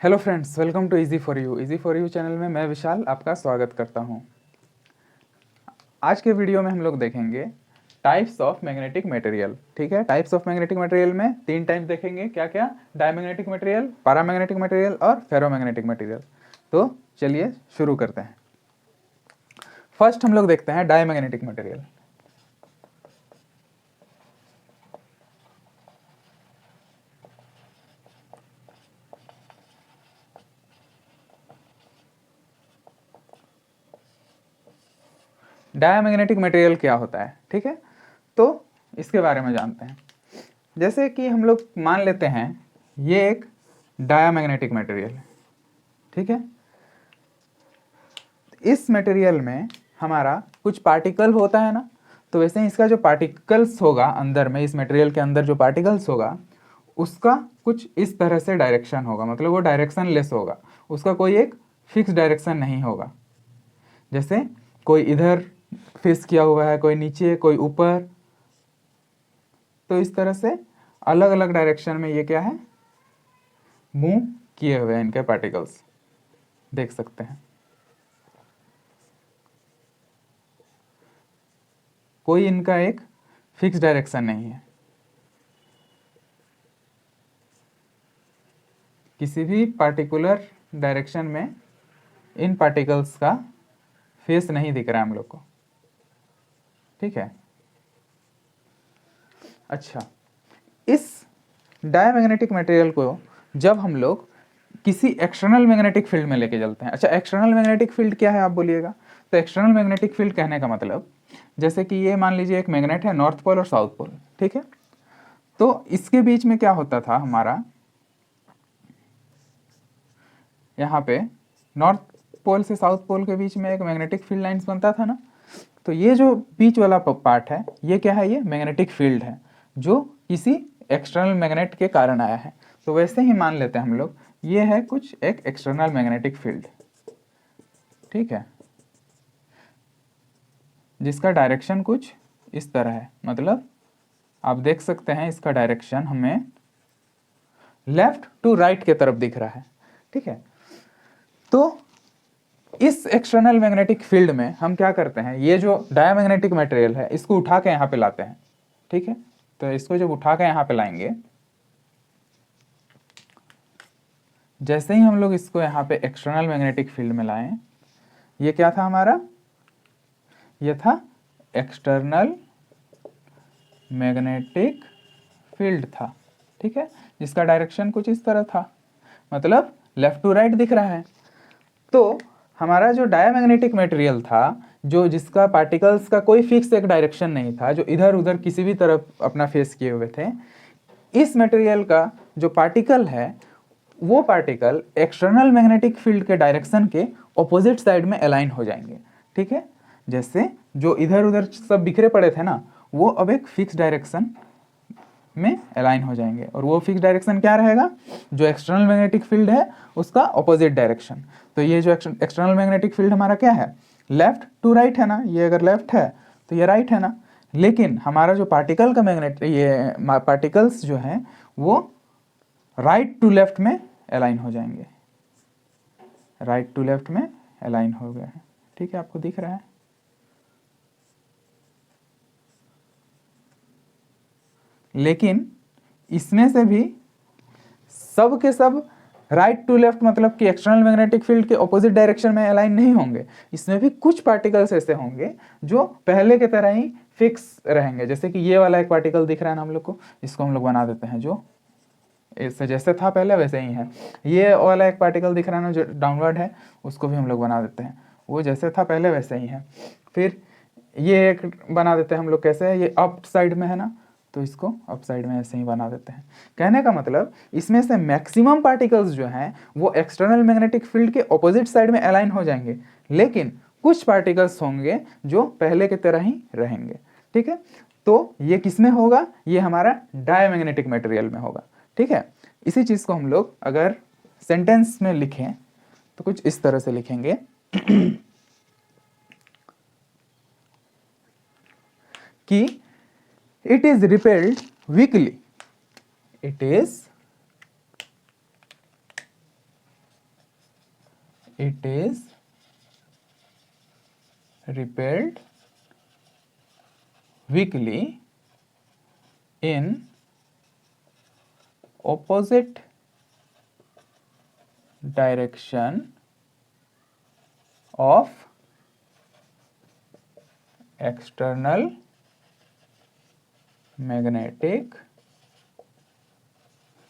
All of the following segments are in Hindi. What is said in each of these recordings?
Hello friends, welcome to easy for you. Easy for you channel में मैं विशाल आपका स्वागत करता हूं। आज के वीडियो में हम लोग देखेंगे टाइप्स ऑफ मैग्नेटिक मटेरियल। ठीक है, टाइप्स ऑफ मैग्नेटिक मटेरियल में 3 टाइप्स देखेंगे। क्या क्या? डायमैग्नेटिक मटेरियल, पैरामैग्नेटिक मटेरियल और फेरोमैग्नेटिक मटेरियल। तो चलिए शुरू करते हैं। फर्स्ट हम लोग देखते हैं डायमैग्नेटिक मटेरियल। डायमैग्नेटिक मटेरियल क्या होता है? ठीक है, तो इसके बारे में जानते हैं। जैसे कि हम लोग मान लेते हैं ये एक डायमैग्नेटिक मटेरियल है। ठीक है, इस मटेरियल में हमारा कुछ पार्टिकल होता है ना, तो वैसे ही इसका जो पार्टिकल्स होगा अंदर में, इस मटेरियल के अंदर जो पार्टिकल्स होगा उसका कुछ इस तरह से डायरेक्शन होगा। मतलब वो डायरेक्शन लेस होगा, उसका कोई एक फिक्स डायरेक्शन नहीं होगा। जैसे कोई इधर फेस किया हुआ है, कोई नीचे, कोई ऊपर। तो इस तरह से अलग अलग डायरेक्शन में ये क्या है, मूव किए हुए हैं इनके पार्टिकल्स, देख सकते हैं। कोई इनका एक फिक्स डायरेक्शन नहीं है, किसी भी पार्टिकुलर डायरेक्शन में इन पार्टिकल्स का फेस नहीं दिख रहा है हम लोग को। ठीक है, अच्छा, इस डायमैग्नेटिक मटेरियल को जब हम लोग किसी एक्सटर्नल मैग्नेटिक फील्ड में लेके चलते हैं। अच्छा, एक्सटर्नल मैग्नेटिक फील्ड क्या है आप बोलिएगा? तो एक्सटर्नल मैग्नेटिक फील्ड कहने का मतलब, जैसे कि ये मान लीजिए एक मैग्नेट है, नॉर्थ पोल और साउथ पोल। ठीक है, तो इसके बीच में क्या होता था हमारा, यहाँ पे नॉर्थ पोल से साउथ पोल के बीच में एक मैग्नेटिक फील्ड लाइंस बनता था ना। तो ये जो बीच वाला पार्ट है, ये क्या है? ये मैग्नेटिक फील्ड है जो किसी एक्सटर्नल मैग्नेट के कारण आया है। तो वैसे ही मान लेते हैं हम लोग, ये है कुछ एक एक्सटर्नल मैग्नेटिक फील्ड। ठीक है, जिसका डायरेक्शन कुछ इस तरह है। मतलब आप देख सकते हैं इसका डायरेक्शन हमें लेफ्ट टू राइट के तरफ दिख रहा है। ठीक है, तो इस एक्सटर्नल मैग्नेटिक फील्ड में हम क्या करते हैं, ये जो डायमैग्नेटिक मटेरियल है इसको उठा के यहाँ पे लाते हैं। ठीक है, तो इसको जब उठा के यहाँ पे लाएंगे, जैसे ही हम लोग इसको यहाँ पे एक्सटर्नल मैग्नेटिक फील्ड में लाएं, ये क्या था हमारा? ये था एक्सटर्नल मैग्नेटिक फील्ड था। ठीक है, जिसका डायरेक्शन कुछ इस तरह था, मतलब लेफ्ट टू राइट दिख रहा है। तो हमारा जो डायमैग्नेटिक मटेरियल था, जो जिसका पार्टिकल्स का कोई फिक्स एक डायरेक्शन नहीं था, जो इधर उधर किसी भी तरफ अपना फेस किए हुए थे, इस मटेरियल का जो पार्टिकल है, वो पार्टिकल एक्सटर्नल मैग्नेटिक फील्ड के डायरेक्शन के ऑपोजिट साइड में अलाइन हो जाएंगे। ठीक है, जैसे जो इधर उधर सब बिखरे पड़े थे ना, वो अब एक फिक्स डायरेक्शन में अलाइन हो जाएंगे। और वो फिक्स डायरेक्शन क्या रहेगा? जो एक्सटर्नल मैग्नेटिक फील्ड है उसका ऑपोजिट डायरेक्शन। तो ये जो एक्सटर्नल मैग्नेटिक फील्ड हमारा क्या है? लेफ्ट टू राइट है ना। ये अगर लेफ्ट है तो ये राइट है ना। लेकिन हमारा जो पार्टिकल का मैग्नेट, ये पार्टिकल्स जो हैं वो राइट टू लेफ्ट में अलाइन हो जाएंगे। राइट टू लेफ्ट में अलाइन हो गए हैं। ठीक है, आपको दिख रहा है? लेकिन इसमें से भी सब के सब राइट टू लेफ्ट, मतलब कि एक्सटर्नल मैग्नेटिक फील्ड के ऑपोजिट डायरेक्शन में अलाइन नहीं होंगे। इसमें भी कुछ पार्टिकल्स ऐसे होंगे जो पहले की तरह ही फिक्स रहेंगे। जैसे कि ये वाला एक पार्टिकल दिख रहा है ना हम लोग को, इसको हम लोग बना देते हैं, जो इससे जैसे था पहले वैसे ही है। ये वाला एक पार्टिकल दिख रहा है ना जो डाउनवर्ड है, उसको भी हम लोग बना देते हैं, वो जैसे था पहले वैसे ही है। फिर ये एक बना देते हैं हम लोग, कैसे है? ये अप साइड में है ना, तो इसको अप साइड में ऐसे ही बना देते हैं। कहने का मतलब, इसमें से मैक्सिमम पार्टिकल्स जो हैं वो एक्सटर्नल मैग्नेटिक फील्ड के ऑपोजिट साइड में अलाइन हो जाएंगे, लेकिन कुछ पार्टिकल्स होंगे जो पहले की तरह ही रहेंगे। ठीक है, तो ये किस में होगा? ये हमारा डायमैग्नेटिक मटेरियल में होगा। ठीक है, इसी चीज को हम लोग अगर सेंटेंस में लिखें तो कुछ इस तरह से लिखेंगे कि it is repelled weekly, it is it is repelled weakly in opposite direction of external magnetic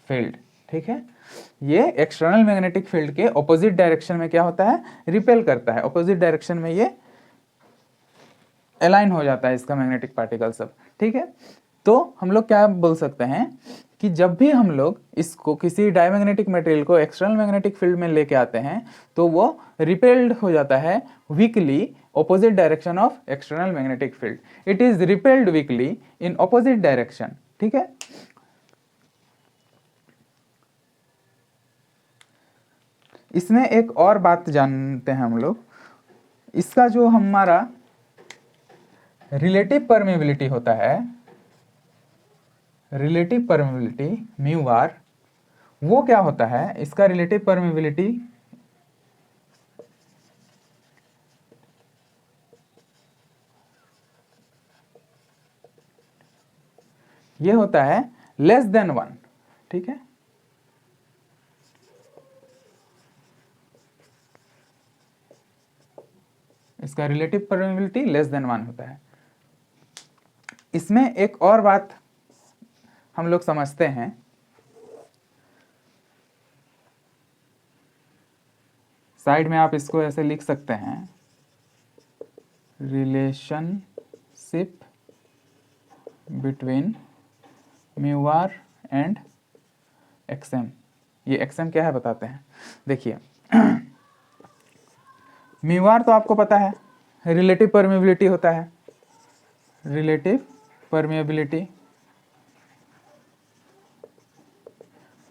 field. ठीक है, ये एक्सटर्नल मैग्नेटिक फील्ड के ऑपोजिट डायरेक्शन में क्या होता है, रिपेल करता है। ऑपोजिट डायरेक्शन में ये अलाइन हो जाता है इसका मैग्नेटिक पार्टिकल सब। ठीक है, तो हम लोग क्या बोल सकते हैं कि जब भी हम लोग इसको किसी डायमैग्नेटिक मटेरियल को एक्सटर्नल मैग्नेटिक फील्ड में लेके आते हैं तो वो रिपेल्ड हो जाता है weekly opposite direction of external magnetic field. It is repelled weakly in opposite direction. ठीक है, इसमें एक और बात जानते हैं हम लोग, इसका जो हमारा रिलेटिव परमेबिलिटी होता है, रिलेटिव परमेबिलिटी म्यू आर, वो क्या होता है, इसका रिलेटिव परमेबिलिटी ये होता है लेस देन 1। ठीक है, इसका रिलेटिव परमेबिलिटी लेस देन 1 होता है। इसमें एक और बात हम लोग समझते हैं, साइड में आप इसको ऐसे लिख सकते हैं, relationship between mu R and x m. ये एक्सएम क्या है बताते हैं। देखिए म्यू आर तो आपको पता है रिलेटिव परमेबिलिटी होता है, रिलेटिव परमेबिलिटी,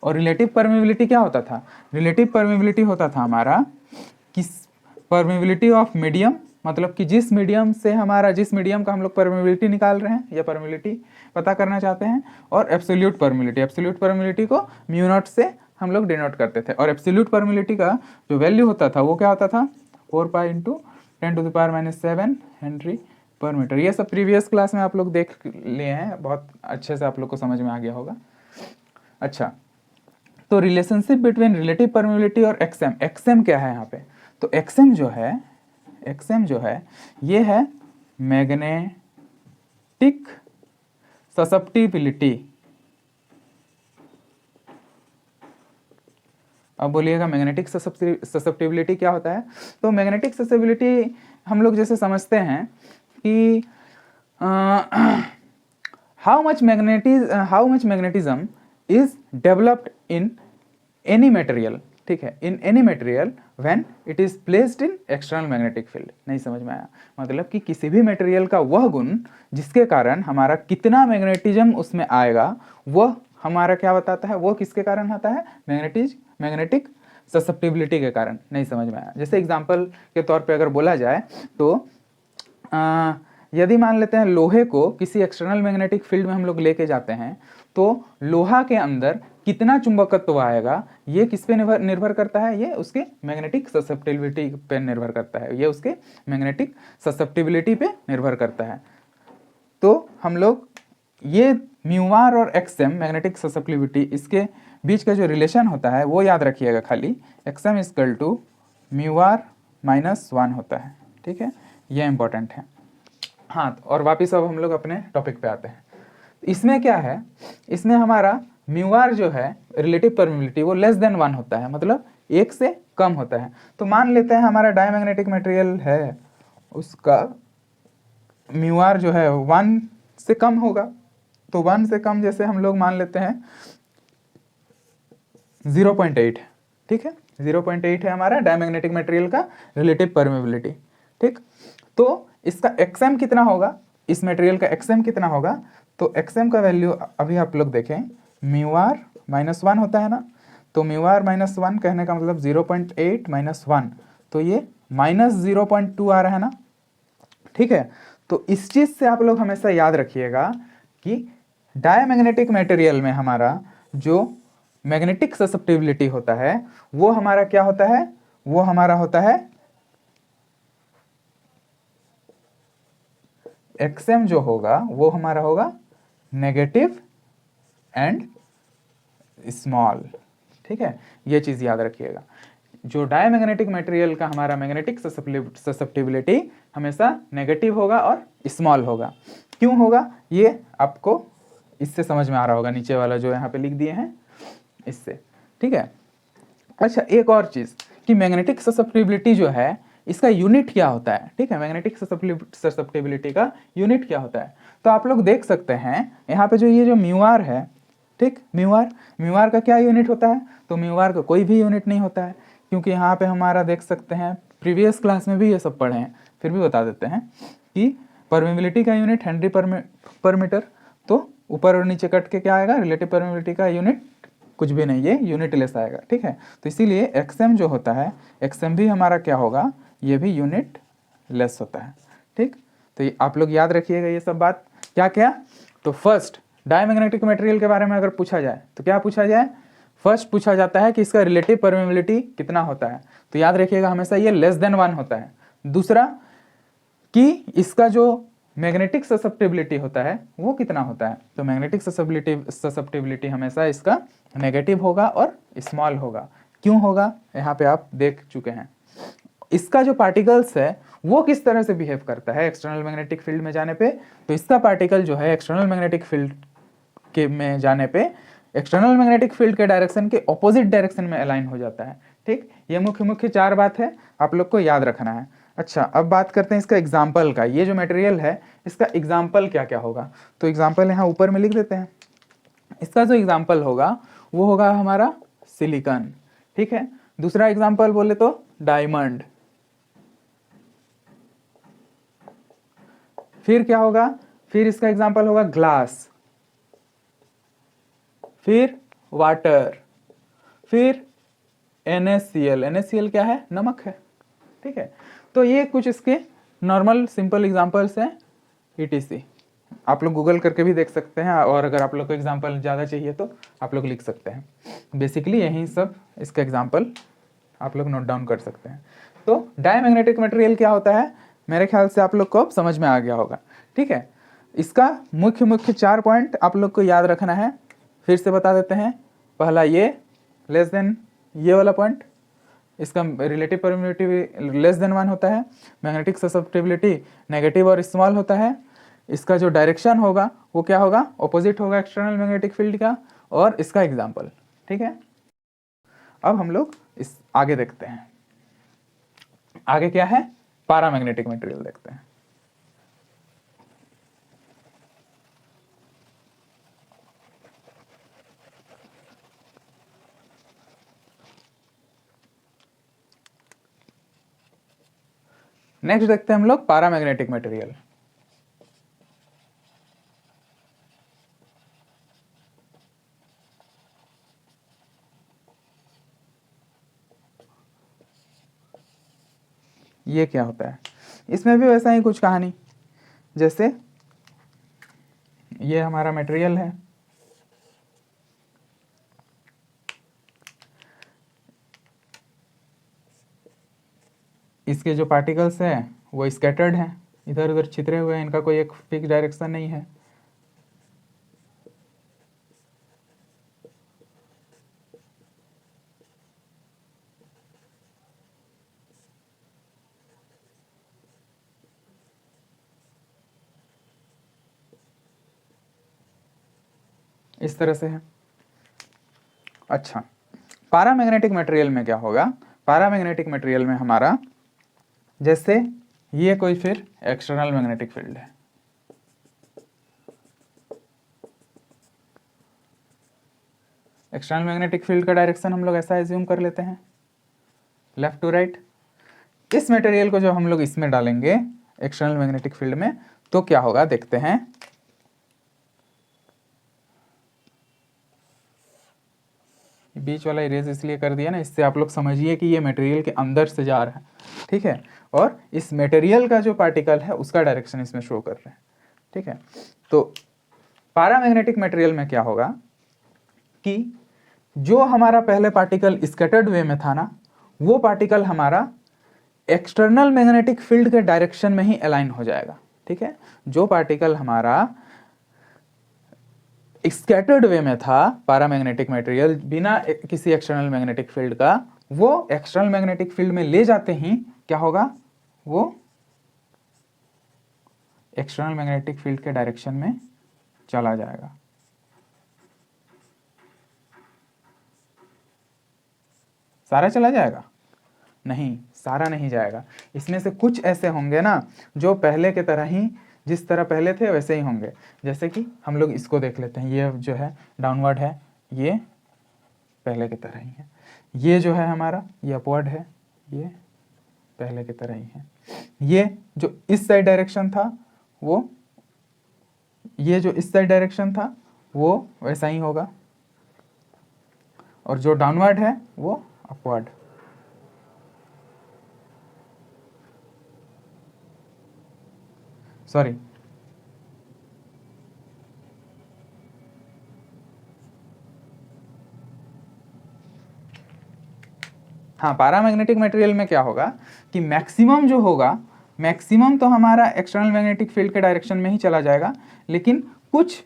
और रिलेटिव परमेबिलिटी क्या होता था, रिलेटिव परमेबिलिटी होता था हमारा किस परमेबिलिटी ऑफ मीडियम, मतलब कि जिस मीडियम से हमारा, जिस मीडियम का हम लोग परमेबिलिटी निकाल रहे हैं या परमेबिलिटी पता करना चाहते हैं, और एब्सोल्यूट परमेबिलिटी, एब्सोल्यूट परमेबिलिटी को म्यू नॉट से हम लोग डिनोट करते थे। और एब्सोल्यूट परमेबिलिटी का जो वैल्यू होता था वो क्या होता था, 4 पाई इंटू 10⁻⁷ हेनरी पर मीटर। ये सब प्रीवियस क्लास में आप लोग देख लिए हैं, बहुत अच्छे से आप लोग को समझ में आ गया होगा। अच्छा, तो रिलेशनशिप बिटवीन रिलेटिव परमेबिलिटी और एक्सएम, एक्सएम क्या है यहाँ पे, तो एक्सएम जो है, एक्सएम जो है ये है मैग्नेटिक ससेप्टिबिलिटी। अब बोलिएगा मैग्नेटिक ससेप्टिबिलिटी क्या होता है, तो मैग्नेटिक ससेप्टिबिलिटी हम लोग जैसे समझते हैं कि how much magnetism is developed in any material. ठीक है, in any material when it is placed in external magnetic field. नहीं समझ में आया, मतलब कि किसी भी मटेरियल का वह गुण जिसके कारण हमारा कितना मैग्नेटिज्म उसमें आएगा, वह हमारा क्या बताता है, वो किसके कारण आता है, मैग्नेटिक ससेप्टिबिलिटी के कारण। नहीं समझ में आया, जैसे एग्जांपल के तौर पे अगर बोला जाए तो यदि मान लेते हैं लोहे को किसी एक्सटर्नल मैग्नेटिक फील्ड में हम लोग लेके जाते हैं, तो लोहा के अंदर कितना चुंबकत्व आएगा, ये किस पे निर्भर करता है, ये उसके मैग्नेटिक ससेप्टिबिलिटी पे निर्भर करता है, ये उसके मैग्नेटिक ससेप्टिबिलिटी पे निर्भर करता है। तो हम लोग ये म्यू आर और एक्सएम मैग्नेटिक ससेप्टिबिलिटी, इसके बीच का जो रिलेशन होता है वो याद रखिएगा खाली, x m equal to mu R -1 होता है। ठीक है, ये इंपॉर्टेंट है। हाँ, और वापिस अब हम लोग अपने टॉपिक पे आते हैं। इसमें क्या है, इसमें हमारा म्यू आर जो है रिलेटिव परमेबिलिटी वो लेस देन 1 होता है, मतलब 1 से कम होता है। तो मान लेते हैं हमारा डायमैग्नेटिक मटेरियल है, उसका म्यू आर जो है 1 से कम होगा। तो 1 से कम जैसे हम लोग मान लेते हैं 0.8। ठीक है, 0.8 है हमारा डायमैग्नेटिक मटेरियल का रिलेटिव परमेबिलिटी। ठीक, तो इसका एक्सएम कितना होगा, इस मटेरियल का एक्सएम कितना होगा, तो एक्सएम का वैल्यू अभी आप लोग देखें, म्यू आर -1 होता है ना, तो म्यू आर -1 कहने का मतलब 0.8 -1, तो ये -0.2 आ रहा है ना। ठीक है, तो इस चीज़ से आप लोग हमेशा याद रखिएगा कि डायमैग्नेटिक मटेरियल में हमारा जो मैग्नेटिक ससेप्टिबिलिटी होता है वो हमारा क्या होता है, वो हमारा होता है xm जो होगा वो हमारा होगा नेगेटिव एंड स्मॉल। ठीक है, ये चीज याद रखिएगा। जो डायमैग्नेटिक मटेरियल का हमारा मैग्नेटिक ससेप्टिबिलिटी हमेशा नेगेटिव होगा और स्मॉल होगा। क्यों होगा ये आपको इससे समझ में आ रहा होगा, नीचे वाला जो यहाँ पे लिख दिए हैं इससे। ठीक है, अच्छा एक और चीज कि मैग्नेटिक ससेप्टिबिलिटी जो है इसका यूनिट क्या होता है। ठीक है, मैग्नेटिक ससेप्टिबिलिटी का यूनिट क्या होता है, तो आप लोग देख सकते हैं यहाँ पे जो ये जो म्यू आर है, ठीक, म्यू आर का क्या यूनिट होता है, तो म्यू आर का कोई भी यूनिट नहीं होता है, क्योंकि यहाँ पे हमारा देख सकते हैं प्रीवियस क्लास में भी ये सब पढ़े हैं, फिर भी बता देते हैं कि परमेबिलिटी का यूनिट हेनरी पर मीटर, तो ऊपर और नीचे कट के क्या आएगा, रिलेटिव परमेबिलिटी का यूनिट कुछ भी नहीं, ये यूनिट लेस आएगा। ठीक है, तो इसीलिए एक्सएम जो होता है, एक्सएम भी हमारा क्या होगा, ये भी यूनिट लेस होता है। ठीक, तो ये आप लोग याद रखिएगा ये सब बात। क्या क्या, तो फर्स्ट डायमैग्नेटिक मटेरियल के बारे में अगर पूछा जाए तो क्या पूछा जाए, फर्स्ट पूछा जाता है कि इसका रिलेटिव परमेबिलिटी कितना होता है, तो याद रखिएगा हमेशा ये लेस देन 1 होता है। दूसरा कि इसका जो मैग्नेटिक ससेप्टिबिलिटी होता है वो कितना होता है, तो मैग्नेटिक ससेप्टिबिलिटी हमेशा इसका नेगेटिव होगा और स्मॉल होगा। क्यों होगा, यहाँ पे आप देख चुके हैं। इसका जो पार्टिकल्स है वो किस तरह से बिहेव करता है एक्सटर्नल मैग्नेटिक फील्ड में जाने पे, तो इसका पार्टिकल जो है एक्सटर्नल मैग्नेटिक फील्ड के में जाने पे एक्सटर्नल मैग्नेटिक फील्ड के डायरेक्शन के ऑपोजिट डायरेक्शन में अलाइन हो जाता है। ठीक, ये मुख्य 4 बात है, आप लोग को याद रखना है। अच्छा, अब बात करते हैं इसका एग्जाम्पल का। ये जो मटेरियल है इसका एग्जाम्पल क्या क्या होगा, तो एग्जाम्पल यहाँ ऊपर में लिख देते हैं। इसका जो एग्जाम्पल होगा वो होगा हमारा सिलिकॉन। ठीक है, दूसरा एग्जाम्पल बोले तो डायमंड, फिर क्या होगा, फिर इसका एग्जाम्पल होगा ग्लास, फिर वाटर, फिर NaCl। NaCl क्या है, नमक है। ठीक है, तो ये कुछ इसके नॉर्मल सिंपल एग्जांपल्स हैं ETC। आप लोग गूगल करके भी देख सकते हैं, और अगर आप लोग को एग्जांपल ज़्यादा चाहिए तो आप लोग लिख सकते हैं। बेसिकली यही सब इसका एग्जांपल आप लोग नोट डाउन कर सकते हैं। तो डायमैग्नेटिक मटेरियल क्या होता है, मेरे ख्याल से आप लोग को अब समझ में आ गया होगा। ठीक है, इसका मुख्य 4 पॉइंट आप लोग को याद रखना है, फिर से बता देते हैं। पहला ये लेस देन, ये वाला पॉइंट, इसका रिलेटिव परमेबिलिटी लेस देन 1 होता है, मैग्नेटिक ससेप्टिबिलिटी नेगेटिव और स्मॉल होता है, इसका जो डायरेक्शन होगा वो क्या होगा, ऑपोजिट होगा एक्सटर्नल मैग्नेटिक फील्ड का, और इसका एग्जाम्पल। ठीक है, अब हम लोग इस आगे देखते हैं, आगे क्या है, पैरामैग्नेटिक मटेरियल देखते हैं। नेक्स्ट देखते हैं हम लोग पैरामैग्नेटिक मटेरियल। ये क्या होता है, इसमें भी वैसा ही कुछ कहानी, जैसे ये हमारा मटेरियल है, इसके जो पार्टिकल्स हैं वो स्कैटर्ड हैं, इधर उधर छितरे हुए हैं, इनका कोई एक फिक्स डायरेक्शन नहीं है। इस तरह से है। अच्छा, पैरामैग्नेटिक मटेरियल में क्या होगा, पैरामैग्नेटिक मटेरियल में हमारा जैसे ये कोई फिर एक्सटर्नल मैग्नेटिक फील्ड है, एक्सटर्नल मैग्नेटिक फील्ड का डायरेक्शन हम लोग ऐसा एज्यूम कर लेते हैं, लेफ्ट टू राइट। इस मटेरियल को जब हम लोग इसमें डालेंगे एक्सटर्नल मैग्नेटिक फील्ड में, तो क्या होगा देखते हैं। बीच वाला इरेज इसलिए कर दिया ना, इससे आप लोग समझिए कि ये मटेरियल के अंदर से जा रहा है। ठीक है, और इस मटेरियल का जो पार्टिकल है उसका डायरेक्शन इसमें शो कर रहे हैं। ठीक है, तो पैरामैग्नेटिक मटेरियल में क्या होगा कि जो हमारा पहले पार्टिकल स्कैटर्ड वे में था ना, वो पार्टिकल हमारा एक्सटर्नल मैग्नेटिक फील्ड के डायरेक्शन में ही अलाइन हो जाएगा। ठीक है, जो पार्टिकल हमारा स्कैटर्ड वे में था पैरामैग्नेटिक मटेरियल बिना किसी एक्सटर्नल मैग्नेटिक फील्ड का, वो एक्सटर्नल मैग्नेटिक फील्ड में ले जाते ही क्या होगा, वो एक्सटर्नल मैग्नेटिक फील्ड के डायरेक्शन में चला जाएगा। सारा चला जाएगा? नहीं, सारा नहीं जाएगा। इसमें से कुछ ऐसे होंगे ना जो पहले के तरह ही, जिस तरह पहले थे वैसे ही होंगे। जैसे कि हम लोग इसको देख लेते हैं, ये जो है डाउनवर्ड है, ये पहले की तरह ही है। ये जो है हमारा, ये अपवर्ड है, ये पहले की तरह ही है। ये जो इस साइड डायरेक्शन था वो, ये जो इस साइड डायरेक्शन था वो वैसा ही होगा, और जो डाउनवर्ड है वो अपवर्ड। सॉरी, हाँ, पैरामैग्नेटिक मटेरियल में क्या होगा कि मैक्सिमम जो होगा, मैक्सिमम तो हमारा एक्सटर्नल मैग्नेटिक फील्ड के डायरेक्शन में ही चला जाएगा, लेकिन कुछ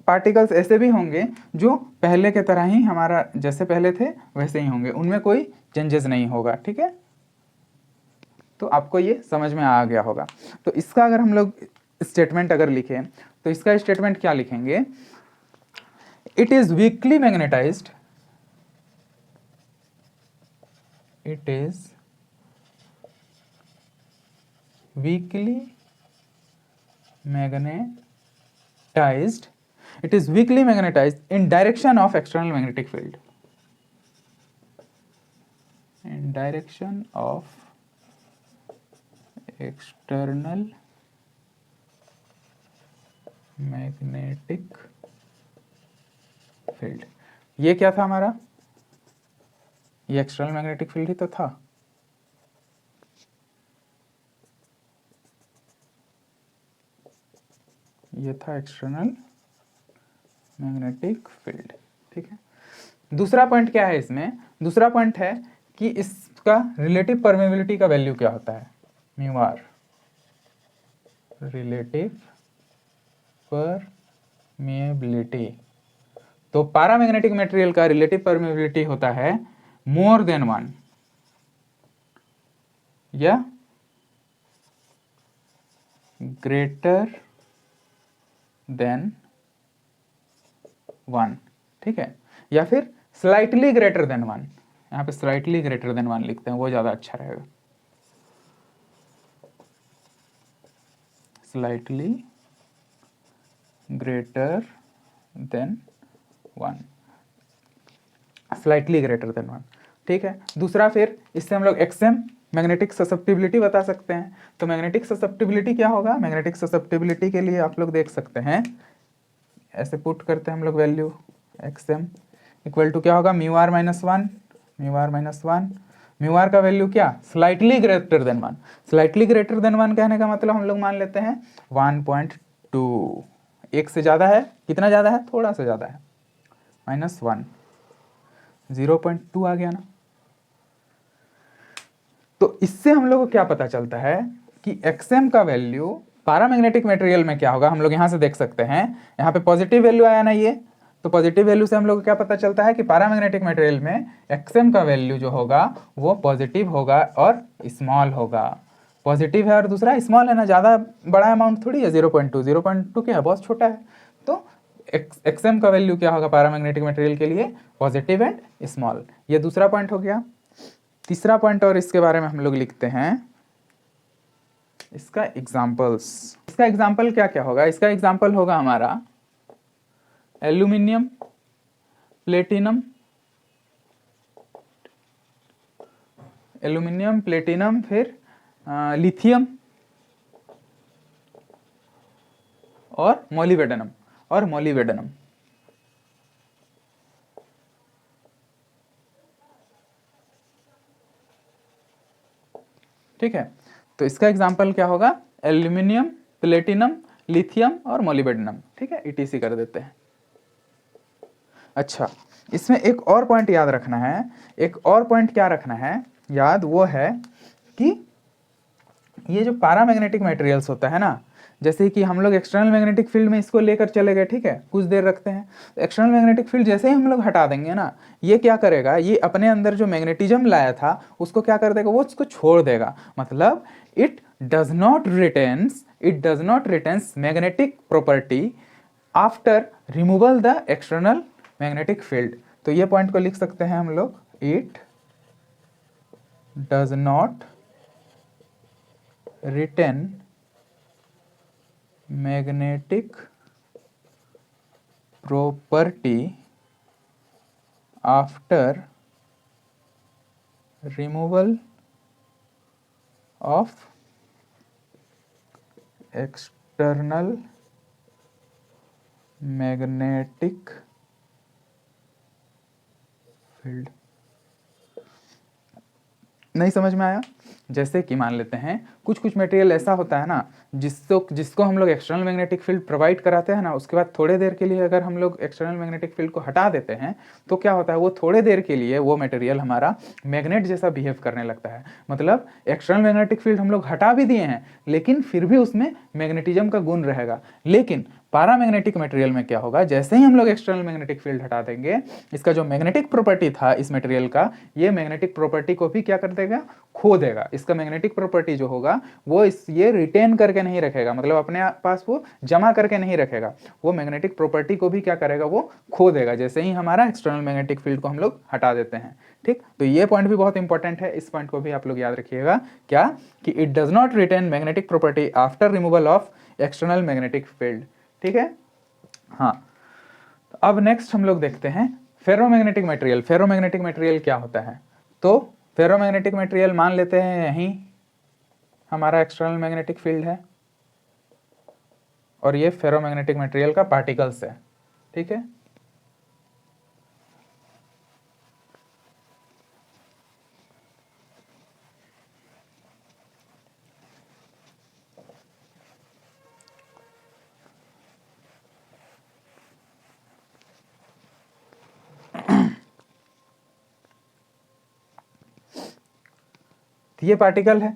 पार्टिकल्स ऐसे भी होंगे जो पहले के तरह ही हमारा जैसे पहले थे वैसे ही होंगे, उनमें कोई चेंजेस नहीं होगा। ठीक है, तो आपको ये समझ में आ गया होगा। तो इसका अगर हम लोग स्टेटमेंट अगर लिखें तो इसका स्टेटमेंट क्या लिखेंगे, it is weekly magnetised, it is weakly magnetized, it is weakly magnetized in direction of external magnetic field, in direction of external magnetic field। ये क्या था हमारा, ये एक्सटर्नल मैग्नेटिक फील्ड ही तो था। ये था एक्सटर्नल मैग्नेटिक फील्ड। ठीक है, दूसरा पॉइंट क्या है इसमें, दूसरा पॉइंट है कि इसका रिलेटिव परमेबिलिटी का वैल्यू क्या होता है, म्यू आर, रिलेटिव परमेबिलिटी। तो पैरामैग्नेटिक मटेरियल का रिलेटिव परमेबिलिटी होता है मोर देन 1 या ग्रेटर देन 1। ठीक है, या फिर स्लाइटली ग्रेटर देन 1। यहाँ पे स्लाइटली ग्रेटर देन 1 लिखते हैं, वो ज्यादा अच्छा रहेगा। Slightly greater than 1, slightly greater than 1। ठीक है, दूसरा फिर इससे हम लोग एक्सएम मैग्नेटिक ससेप्टिबिलिटी बता सकते हैं। तो मैग्नेटिक ससेप्टिबिलिटी क्या होगा, मैग्नेटिक ससेप्टिबिलिटी के लिए आप लोग देख सकते हैं, ऐसे पुट करते हैं हम लोग वैल्यू, एक्सएम इक्वल टू क्या होगा, mu R minus 1, mu R minus 1, mu R का वैल्यू क्या, slightly greater than 1। Slightly greater than 1 कहने का मतलब हम लोग मान लेते हैं 1.2, एक से ज़्यादा है, कितना ज़्यादा है, थोड़ा सा ज़्यादा है, माइनस 1, 0.2 आ गया ना। तो इससे हम लोग को क्या पता चलता है कि एक्सएम का वैल्यू पैरामैग्नेटिक मटेरियल में क्या होगा, हम लोग यहाँ से देख सकते हैं, यहाँ पे पॉजिटिव वैल्यू आया ना ये, तो पॉजिटिव वैल्यू से हम लोग को क्या पता चलता है कि पैरामैग्नेटिक मटेरियल में एक्सएम का वैल्यू जो होगा वो पॉजिटिव होगा और स्मॉल होगा। पॉजिटिव है और दूसरा स्मॉल है ना, ज़्यादा बड़ा अमाउंट थोड़ी है, 0.2, 0.2 क्या है, बहुत छोटा है। तो एक्सएम का वैल्यू क्या होगा पैरामैग्नेटिक मटेरियल के लिए, पॉजिटिव एंड स्मॉल। ये दूसरा पॉइंट हो गया। तीसरा पॉइंट और इसके बारे में हम लोग लिखते हैं इसका एग्जाम्पल्स। इसका एग्जाम्पल क्या क्या होगा, इसका एग्जाम्पल होगा हमारा एल्यूमिनियम, प्लेटिनम, एल्यूमिनियम, प्लेटिनम, फिर लिथियम और मोलिब्डेनम, और मोलिब्डेनम। ठीक है, तो इसका एग्जाम्पल क्या होगा, एल्यूमिनियम, प्लेटिनम, लिथियम और मोलिब्डेनम। ठीक है, ईटीसी कर देते हैं। अच्छा, इसमें एक और पॉइंट याद रखना है, एक और पॉइंट क्या रखना है याद वो है कि ये जो पैरामैग्नेटिक मटेरियल्स होता है ना, जैसे कि हम लोग एक्सटर्नल मैग्नेटिक फील्ड में इसको लेकर चले गए, ठीक है, कुछ देर रखते हैं, तो एक्सटर्नल मैग्नेटिक फील्ड जैसे ही हम लोग हटा देंगे ना, ये क्या करेगा, ये अपने अंदर जो मैग्नेटिज्म लाया था उसको क्या कर देगा, वो उसको छोड़ देगा। मतलब it does not retains magnetic property after removal the external magnetic field. तो ये पॉइंट को लिख सकते हैं हम लोग, it does not retain magnetic property after removal of external magnetic field. नहीं समझ में आया? जैसे कि मान लेते हैं कुछ कुछ मटेरियल ऐसा होता है ना जिसको हम लोग एक्सटर्नल मैग्नेटिक फील्ड प्रोवाइड कराते हैं ना, उसके बाद थोड़े देर के लिए अगर हम लोग एक्सटर्नल मैग्नेटिक फील्ड को हटा देते हैं तो क्या होता है, वो थोड़े देर के लिए वो मटेरियल हमारा मैग्नेट जैसा बिहेव करने लगता है। मतलब एक्सटर्नल मैग्नेटिक फील्ड हम लोग हटा भी दिए हैं लेकिन फिर भी उसमें मैग्नेटिज्म का गुण रहेगा। लेकिन पैरामैग्नेटिक मटेरियल में क्या होगा, जैसे ही हम लोग एक्सटर्नल मैग्नेटिक फील्ड हटा देंगे, इसका जो मैग्नेटिक प्रॉपर्टी था इस मटेरियल का, ये मैग्नेटिक प्रॉपर्टी को भी क्या कर देगा, खो देगा। इसका मैग्नेटिक प्रॉपर्टी जो होगा वो ये रिटेन करके नहीं रखेगा, मतलब अपने पास वो जमा करके नहीं रखेगा, वो मैग्नेटिक प्रॉपर्टी को भी क्या करेगा, वो खो देगा जैसे ही हमारा एक्सटर्नल मैग्नेटिक फील्ड को हम लोग हटा देते हैं। ठीक, तो ये पॉइंट भी बहुत इंपॉर्टेंट है, इस पॉइंट को भी आप लोग याद रखिएगा, क्या कि it does not retain magnetic property after removal of external magnetic field. ठीक है, हाँ। तो अब नेक्स्ट हम लोग देखते हैं फेरोमैग्नेटिक मटेरियल। फेरोमैग्नेटिक मटेरियल क्या होता है? तो फेरोमैग्नेटिक मटेरियल मान लेते हैं यहीं हमारा एक्सटर्नल मैग्नेटिक फील्ड है और ये फेरोमैग्नेटिक मटेरियल का पार्टिकल्स है। ठीक है, ये पार्टिकल है,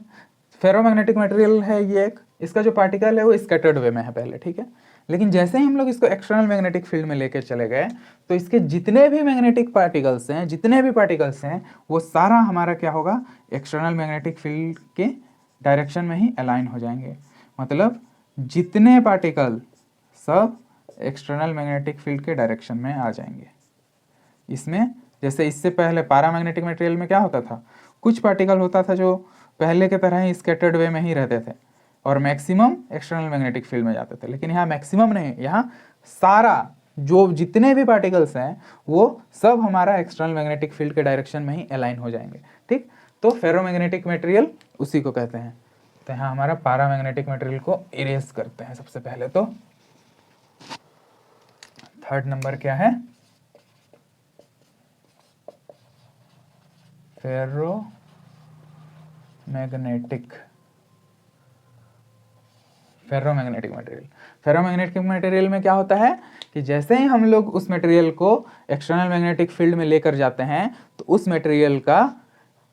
फेरोमैग्नेटिक मटेरियल है ये एक, इसका जो पार्टिकल है वो स्कैटर्ड वे में है पहले। ठीक है, लेकिन जैसे ही हम लोग इसको एक्सटर्नल मैग्नेटिक फील्ड में लेके चले गए तो इसके जितने भी मैग्नेटिक पार्टिकल्स हैं, जितने भी पार्टिकल्स हैं, वो सारा हमारा क्या होगा, एक्सटर्नल मैग्नेटिक फील्ड के डायरेक्शन में ही अलाइन हो जाएंगे। मतलब जितने पार्टिकल सब एक्सटर्नल मैग्नेटिक फील्ड के डायरेक्शन में आ जाएंगे। इसमें जैसे इससे पहले पैरामैग्नेटिक मटेरियल में क्या होता था, कुछ पार्टिकल होता था जो पहले के तरह ही स्कैटर्ड वे में ही रहते थे और मैक्सिमम एक्सटर्नल मैग्नेटिक फील्ड में जाते थे। लेकिन यहाँ मैक्सिमम नहीं, यहाँ सारा जो जितने भी पार्टिकल्स हैं वो सब हमारा एक्सटर्नल मैग्नेटिक फील्ड के डायरेक्शन में ही अलाइन हो जाएंगे। ठीक, तो फेरोमैग्नेटिक मटेरियल उसी को कहते हैं। तो यहाँ हमारा पैरामैग्नेटिक मटेरियल को इरेज करते हैं सबसे पहले। तो थर्ड नंबर क्या है, फेरोमैग्नेटिक मटेरियल। फेरोमैग्नेटिक मटेरियल में क्या होता है कि जैसे ही हम लोग उस मटेरियल को एक्सटर्नल मैग्नेटिक फील्ड में लेकर जाते हैं तो उस मटेरियल का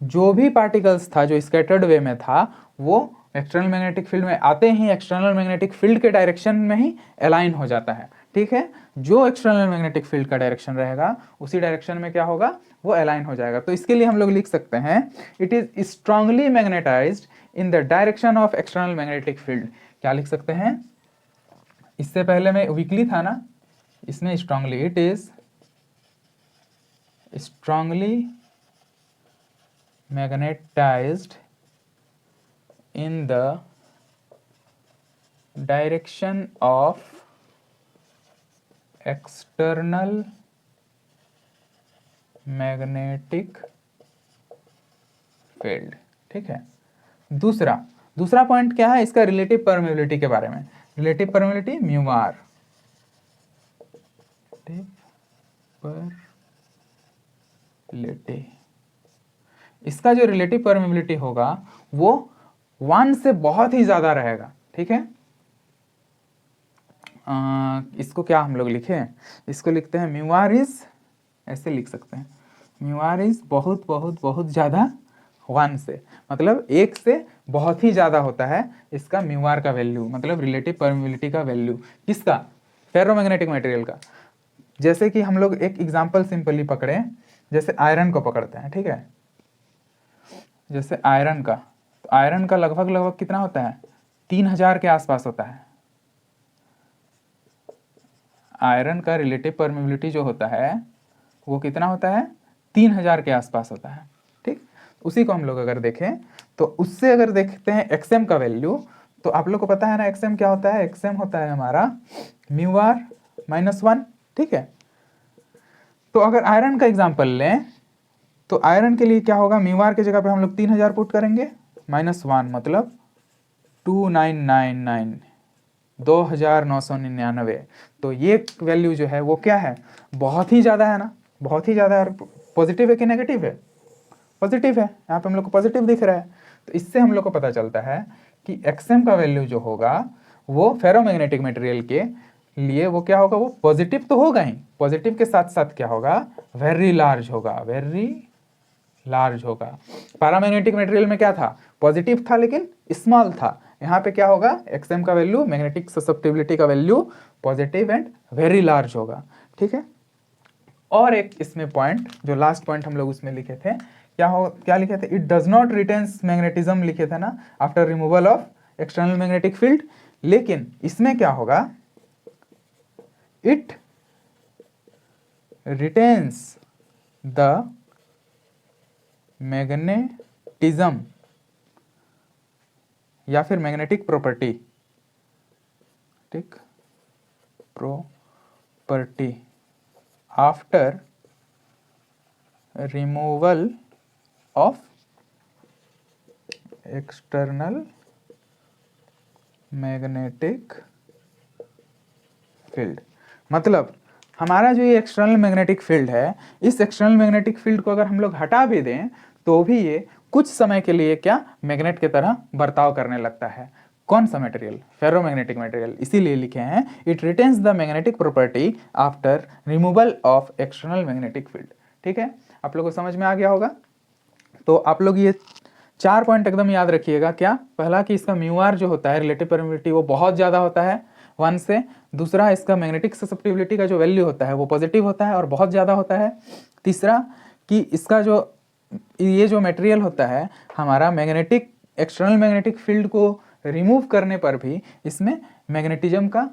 जो भी पार्टिकल्स था जो स्कैटर्ड वे में था वो एक्सटर्नल मैग्नेटिक फील्ड में आते ही एक्सटर्नल मैग्नेटिक फील्ड के डायरेक्शन में ही अलाइन हो जाता है। ठीक है, जो एक्सटर्नल मैग्नेटिक फील्ड का डायरेक्शन रहेगा उसी डायरेक्शन में क्या होगा, वो अलाइन हो जाएगा। तो इसके लिए हम लोग लिख सकते हैं it is strongly magnetised in the direction of external magnetic field. क्या लिख सकते हैं, इससे पहले में वीकली था ना, इसमें strongly, it is strongly magnetised in the direction of external magnetic field। ठीक है, दूसरा पॉइंट क्या है इसका, रिलेटिव परमेबिलिटी के बारे में। Relative permeability mu R, permeability, इसका जो रिलेटिव परमेबिलिटी होगा वो 1 से बहुत ही ज्यादा रहेगा। ठीक है, इसको क्या हम लोग लिखें, इसको लिखते हैं म्यू आर इज, ऐसे लिख सकते हैं, म्यू आर इज बहुत बहुत बहुत ज्यादा 1 से, मतलब 1 से बहुत ही ज़्यादा होता है इसका म्यू आर का वैल्यू, मतलब रिलेटिव परमिबिलिटी का वैल्यू। किसका? फेरोमैग्नेटिक मटेरियल का। जैसे कि हम लोग एक एग्जांपल सिंपली पकड़े, जैसे आयरन को पकड़ते हैं, ठीक है। जैसे आयरन का, तो आयरन का लगभग लगभग कितना होता है? 3000 के आसपास होता है। आयरन का रिलेटिव परमिबिलिटी जो होता है वो कितना होता है? 3000 के आसपास होता है, ठीक। उसी को हम लोग अगर देखें तो उससे अगर देखते हैं एक्सएम का वैल्यू, तो आप लोग को पता है ना एक्सएम क्या होता है? एक्सएम होता है हमारा म्यू आर माइनस 1, ठीक है। तो अगर आयरन का एग्जांपल लें तो आयरन के लिए क्या होगा? म्यू आर की जगह पे हम लोग 3000 पुट करेंगे, -1 मतलब 2999, 2999। तो ये वैल्यू जो है वो क्या है? बहुत ही ज़्यादा है ना, बहुत ही ज़्यादा है। और पॉजिटिव है कि नेगेटिव है? पॉजिटिव है, यहाँ पे हम लोग को पॉजिटिव दिख रहा है। तो इससे हम लोग को पता चलता है कि एक्सएम का वैल्यू जो होगा वो फेरोमैग्नेटिक मटेरियल के लिए वो क्या होगा? वो पॉजिटिव तो होगा ही, पॉजिटिव के साथ साथ क्या होगा? वेरी लार्ज होगा, वेरी लार्ज होगा। पैरामैग्नेटिक मटेरियल में क्या था? पॉजिटिव था लेकिन स्मॉल था। यहाँ पे क्या होगा? एक्सएम का वैल्यू, मैग्नेटिक ससेप्टिबिलिटी का value positive and very large होगा, ठीक है। और एक इसमें पॉइंट, जो लास्ट पॉइंट हम लोग उसमें लिखे थे, क्या लिखे थे? It does not retains magnetism लिखे थे ना after removal of external magnetic field. लेकिन इसमें क्या होगा? इट रिटेन्स द मैग्नेटिज्म या फिर मैग्नेटिक प्रॉपर्टी, ठीक, property after removal of external magnetic field. मतलब हमारा जो ये एक्सटर्नल मैग्नेटिक फील्ड है, इस एक्सटर्नल मैग्नेटिक फील्ड को अगर हम लोग हटा भी दें तो भी ये कुछ समय के लिए क्या? मैग्नेट की तरह बर्ताव करने लगता है। कौन सा मटेरियल? Ferromagnetic material. इसीलिए लिखे हैं it retains the magnetic property after removal of external magnetic field, ठीक है। आप लोगों को समझ में आ गया होगा। तो आप लोग ये 4 पॉइंट एकदम याद रखिएगा। क्या? पहला कि इसका म्यू आर जो होता है रिलेटिव परमिबिलिटी वो बहुत ज़्यादा होता है 1 से। दूसरा, इसका मैग्नेटिक ससेप्टिबिलिटी का जो वैल्यू होता है वो पॉजिटिव होता है और बहुत ज़्यादा होता है। तीसरा कि इसका जो ये जो मटेरियल होता है हमारा मैग्नेटिक एक्सटर्नल मैग्नेटिक फील्ड को रिमूव करने पर भी इसमें मैग्नेटिज्म का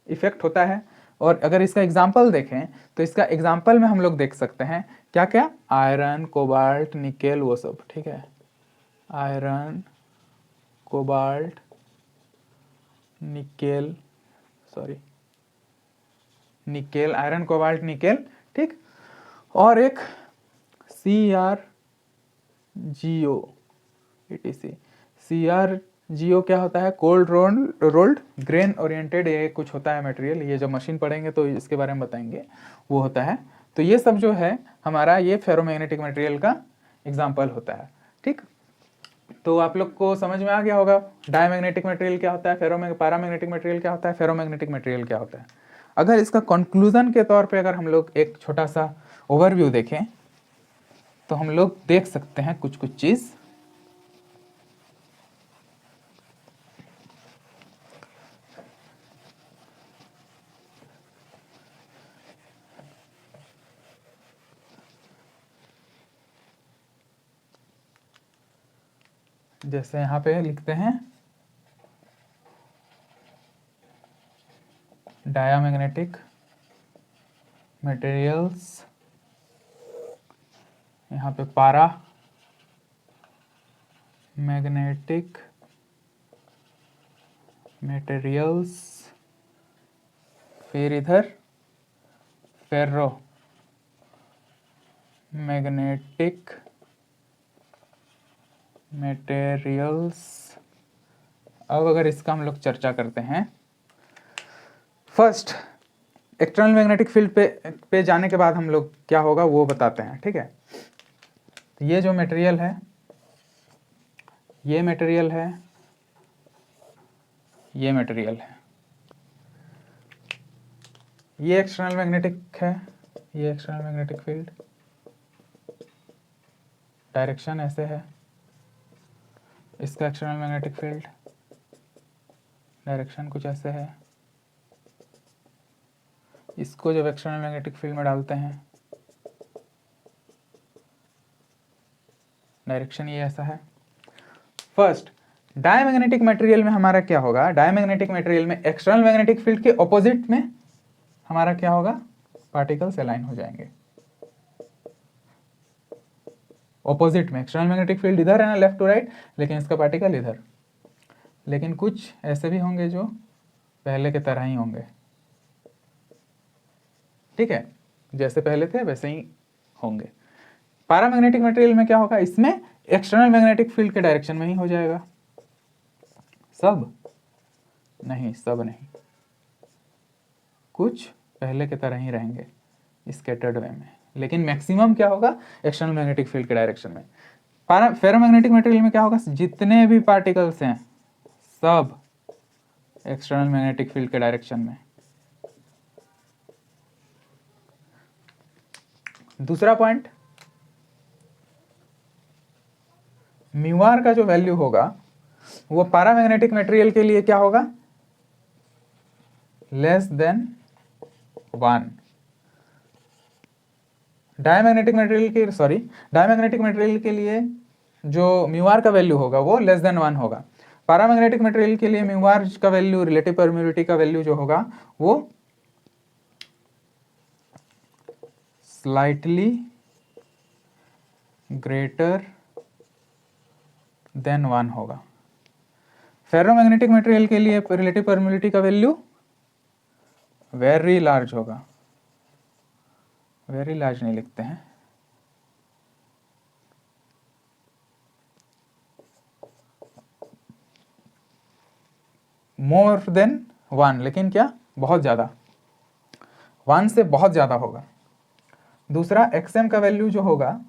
इफेक्ट होता है। और अगर इसका एग्जाम्पल देखें तो इसका एग्जाम्पल में हम लोग देख सकते हैं क्या क्या? आयरन, कोबाल्ट, निकेल, वो सब, ठीक है। Iron, cobalt, nickel, sorry nickel, iron, cobalt, nickel, ठीक। और एक CrGO ETC। CrGO क्या होता है? कोल्ड रोल्ड ग्रेन ओरिएंटेड, ये कुछ होता है मटेरियल। ये जब मशीन पढ़ेंगे तो इसके बारे में बताएंगे, वो होता है। तो ये सब जो है हमारा ये फेरोमैग्नेटिक मटेरियल का एग्जाम्पल होता है, ठीक। तो आप लोग को समझ में आ गया होगा डायमैग्नेटिक मटेरियल क्या होता है, पैरामैग्नेटिक मटेरियल क्या होता है, फेरोमैग्नेटिक मटेरियल क्या होता है। अगर इसका कंक्लूजन के तौर पे अगर हम लोग एक छोटा सा ओवरव्यू देखें तो हम लोग देख सकते हैं कुछ कुछ चीज़। जैसे यहाँ पे लिखते हैं डायमैग्नेटिक मटेरियल्स, यहाँ पे पारा मैग्नेटिक मटेरियल्स, फिर इधर फेरो मैग्नेटिक मटेरियल्स। अब अगर इसका हम लोग चर्चा करते हैं, फर्स्ट एक्सटर्नल मैग्नेटिक फील्ड पे जाने के बाद हम लोग क्या होगा वो बताते हैं, ठीक है। तो ये जो मटेरियल है, ये मटेरियल है, ये मटेरियल है, ये एक्सटर्नल मैग्नेटिक है, ये एक्सटर्नल मैग्नेटिक फील्ड, डायरेक्शन ऐसे है, इसका एक्सटर्नल मैग्नेटिक फील्ड डायरेक्शन कुछ ऐसे है। इसको जब एक्सटर्नल मैग्नेटिक फील्ड में डालते हैं डायरेक्शन ये ऐसा है। फर्स्ट, डायमैग्नेटिक मटेरियल में हमारा क्या होगा, डायमैग्नेटिक मटेरियल में एक्सटर्नल मैग्नेटिक फील्ड के ऑपोजिट में हमारा क्या होगा, पार्टिकल्स अलाइन हो जाएंगे। ऑपोजिट में एक्सटर्नल मैग्नेटिक फील्ड इधर है ना, लेफ्ट टू राइट, लेकिन इसका पार्टिकल इधर। लेकिन कुछ ऐसे भी होंगे जो पहले के तरह ही होंगे, ठीक है, जैसे पहले थे वैसे ही होंगे। पैरामैग्नेटिक मटेरियल में क्या होगा, इसमें एक्सटर्नल मैग्नेटिक फील्ड के डायरेक्शन में ही हो जाएगा। सब नहीं, सब नहीं, कुछ पहले के तरह ही रहेंगे स्कैटर्ड वे में, लेकिन मैक्सिमम क्या होगा, एक्सटर्नल मैग्नेटिक फील्ड के डायरेक्शन में। फेरोमैग्नेटिक मटेरियल में क्या होगा, जितने भी पार्टिकल्स हैं सब एक्सटर्नल मैग्नेटिक फील्ड के डायरेक्शन में। दूसरा पॉइंट, म्यू आर का जो वैल्यू होगा वो पैरामैग्नेटिक मटेरियल के लिए क्या होगा, लेस देन 1। डायमैग्नेटिक मटेरियल के लिए जो म्यू आर का वैल्यू होगा वो लेस देन 1 होगा। पैरामैग्नेटिक मटेरियल के लिए म्यू आर का वैल्यू, रिलेटिव परमिटिविटी का वैल्यू जो होगा वो स्लाइटली ग्रेटर देन 1 होगा। फेरोमैग्नेटिक मटेरियल के लिए रिलेटिव परमिटिविटी का वैल्यू वेरी लार्ज होगा। वेरी लार्ज नहीं लिखते हैं, मोर देन 1, लेकिन क्या, बहुत ज़्यादा, 1 से बहुत ज़्यादा होगा। दूसरा, एक्सएम का वैल्यू जो होगा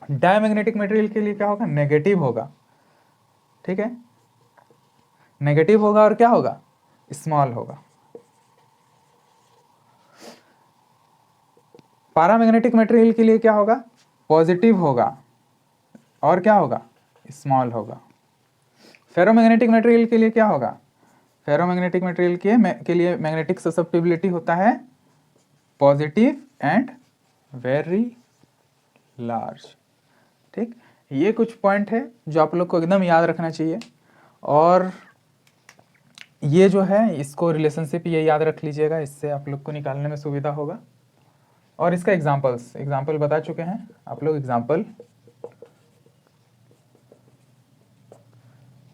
डायमैग्नेटिक मटेरियल के लिए क्या होगा, नेगेटिव होगा, ठीक है, नेगेटिव होगा और क्या होगा, स्मॉल होगा। पैरामैग्नेटिक मटेरियल के लिए क्या होगा, पॉजिटिव होगा और क्या होगा, स्मॉल होगा। फेरोमैग्नेटिक मटेरियल के लिए क्या होगा, फेरोमैग्नेटिक मटेरियल के लिए मैग्नेटिक ससेप्टिबिलिटी होता है पॉजिटिव एंड वेरी लार्ज, ठीक। ये कुछ पॉइंट है जो आप लोग को एकदम याद रखना चाहिए, और ये जो है इसको रिलेशनशिप ये याद रख लीजिएगा, इससे आप लोग को निकालने में सुविधा होगा। और इसका एग्जाम्पल बता चुके हैं आप लोग,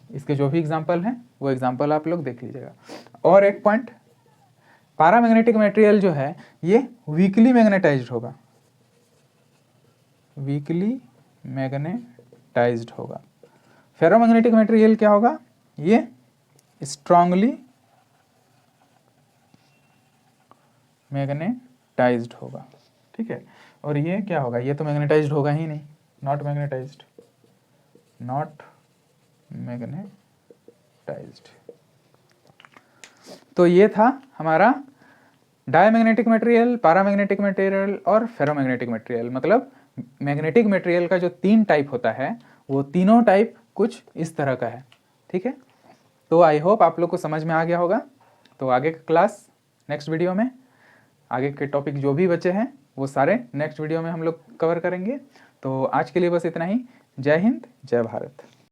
इसके जो भी एग्जाम्पल हैं वो एग्जाम्पल आप लोग देख लीजिएगा। और एक पॉइंट, पैरामैग्नेटिक मटेरियल जो है ये वीकली मैग्नेटाइज्ड होगा, वीकली मैग्नेटाइज्ड होगा। फेरोमैग्नेटिक मटेरियल क्या होगा, ये स्ट्रांगली मैग्नेटाइज्ड होगा, ठीक है। और ये क्या होगा, ये तो मैग्नेटाइज्ड होगा ही नहीं, नॉट मैग्नेटाइज्ड, नॉट मैग्नेटाइज्ड। तो ये था हमारा डायमैग्नेटिक मटेरियल, पैरामैग्नेटिक मटेरियल और फेरोमैग्नेटिक मटेरियल। मतलब मैग्नेटिक मटेरियल का जो 3 टाइप होता है वो तीनों टाइप कुछ इस तरह का है, ठीक है। तो आई होप आप लोग को समझ में आ गया होगा। तो आगे का क्लास नेक्स्ट वीडियो में, आगे के टॉपिक जो भी बचे हैं वो सारे नेक्स्ट वीडियो में हम लोग कवर करेंगे। तो आज के लिए बस इतना ही। जय हिंद, जय भारत।